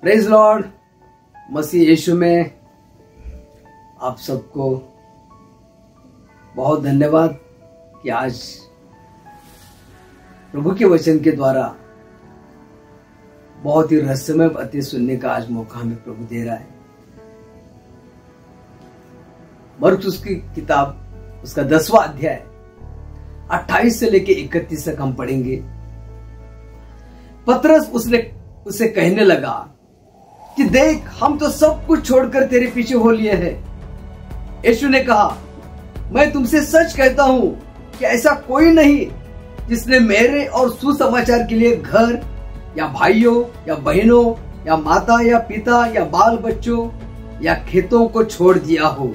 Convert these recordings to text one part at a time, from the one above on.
Praise Lord. मसीह यीशु में आप सबको बहुत धन्यवाद कि आज प्रभु के वचन के द्वारा बहुत ही रहस्यमय बातें सुनने का आज मौका हमें प्रभु दे रहा है। मरकुस की किताब उसका 10वां अध्याय 28 से लेके 31 तक हम पढ़ेंगे। पतरस उसे कहने लगा कि देख, हम तो सब कुछ छोड़कर तेरे पीछे हो लिए हैं। यीशु ने कहा, मैं तुमसे सच कहता हूं कि ऐसा कोई नहीं जिसने मेरे और सुसमाचार के लिए घर या भाइयों या बहनों या माता या पिता या बाल बच्चों या खेतों को छोड़ दिया हो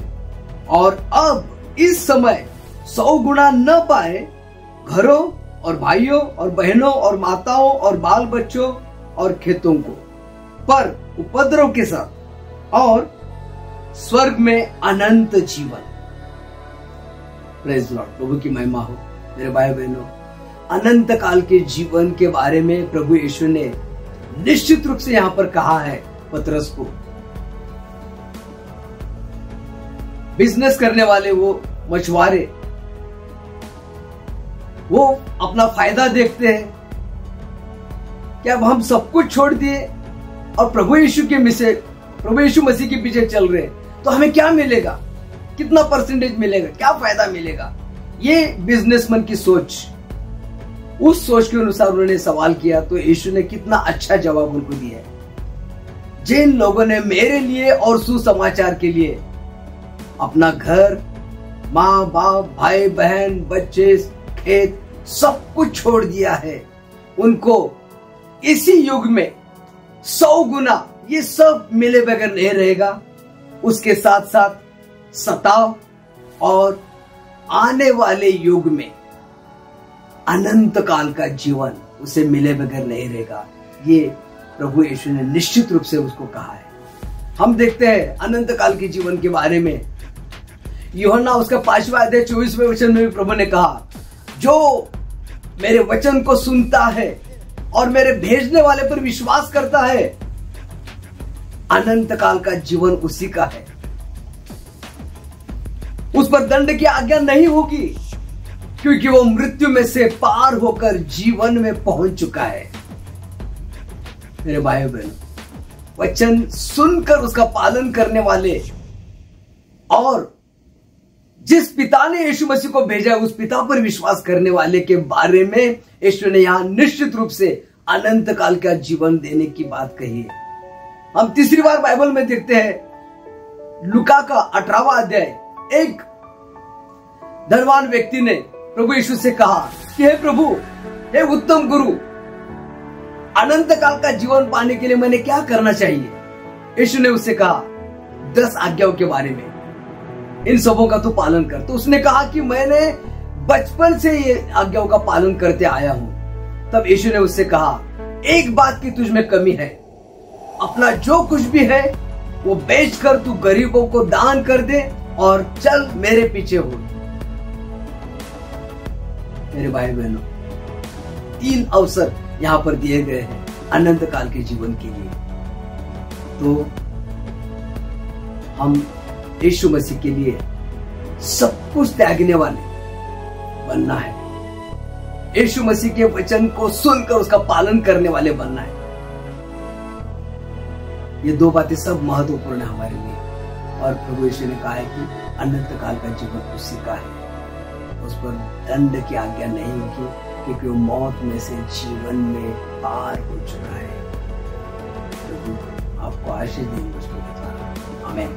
और अब इस समय 100 गुना न पाए घरों और भाइयों और बहनों और माताओं और बाल बच्चों और खेतों को, पर उपद्रव के साथ और स्वर्ग में अनंत जीवन। Praise Lord. प्रभु की महिमा हो। मेरे भाई बहनों, अनंत काल के जीवन के बारे में प्रभु यीशु ने निश्चित रूप से यहां पर कहा है पतरस को। बिजनेस करने वाले वो मछुआरे वो अपना फायदा देखते हैं कि अब हम सब कुछ छोड़ दिए और प्रभु यीशु मसीह के पीछे चल रहे हैं तो हमें क्या मिलेगा, कितना परसेंटेज मिलेगा, क्या फायदा मिलेगा। ये बिजनेसमैन की सोच, उस सोच के अनुसार उन्होंने सवाल किया तो यीशु ने कितना अच्छा जवाब उनको दिया है। जिन लोगों ने मेरे लिए और सुसमाचार के लिए अपना घर, माँ बाप, भाई बहन, बच्चे, खेत सब कुछ छोड़ दिया है, उनको इसी युग में 100 गुना ये सब मिले बगैर नहीं रहेगा। उसके साथ साथ सताव और आने वाले युग में अनंत काल का जीवन उसे मिले बगैर नहीं रहेगा। ये प्रभु यीशु ने निश्चित रूप से उसको कहा है। हम देखते हैं अनंत काल के जीवन के बारे में यूहन्ना उसका 5वां अध्याय 24वें वचन में भी प्रभु ने कहा, जो मेरे वचन को सुनता है और मेरे भेजने वाले पर विश्वास करता है, अनंत काल का जीवन उसी का है। उस पर दंड की आज्ञा नहीं होगी क्योंकि वो मृत्यु में से पार होकर जीवन में पहुंच चुका है। मेरे भाई बहन, वचन सुनकर उसका पालन करने वाले और जिस पिता ने यीशु मसीह को भेजा उस पिता पर विश्वास करने वाले के बारे में यीशु ने यहां निश्चित रूप से अनंत काल का जीवन देने की बात कही है। हम तीसरी बार बाइबल में देखते हैं लूका का 18वां अध्याय। एक धनवान व्यक्ति ने प्रभु यीशु से कहा कि हे प्रभु, हे उत्तम गुरु, अनंत काल का जीवन पाने के लिए मैंने क्या करना चाहिए। यीशु ने उससे कहा 10 आज्ञाओं के बारे में, इन सबों का तू पालन कर। तो उसने कहा कि मैंने बचपन से ये आज्ञाओं का पालन करते आया हूं। तब यीशु ने उससे कहा, एक बात की तुझ में कमी है, अपना जो कुछ भी है वो बेचकर तू गरीबों को दान कर दे और चल मेरे पीछे हो। मेरे भाई बहनों, 3 अवसर यहां पर दिए गए हैं अनंत काल के जीवन के लिए। तो हम यीशु मसीह के लिए सब कुछ त्यागने वाले बनना है। यीशु मसीह के वचन को सुनकर उसका पालन करने वाले बनना है। ये 2 बातें सब महत्वपूर्ण है हमारे लिए। और प्रभु यीशु ने कहा है कि अनंत काल का जीवन उसी का है, उस पर दंड की आज्ञा नहीं होगी क्योंकि वो मौत में से जीवन में पार हो चुका है। प्रभु आपको आशीष देंगे उसके द्वारा। आमीन।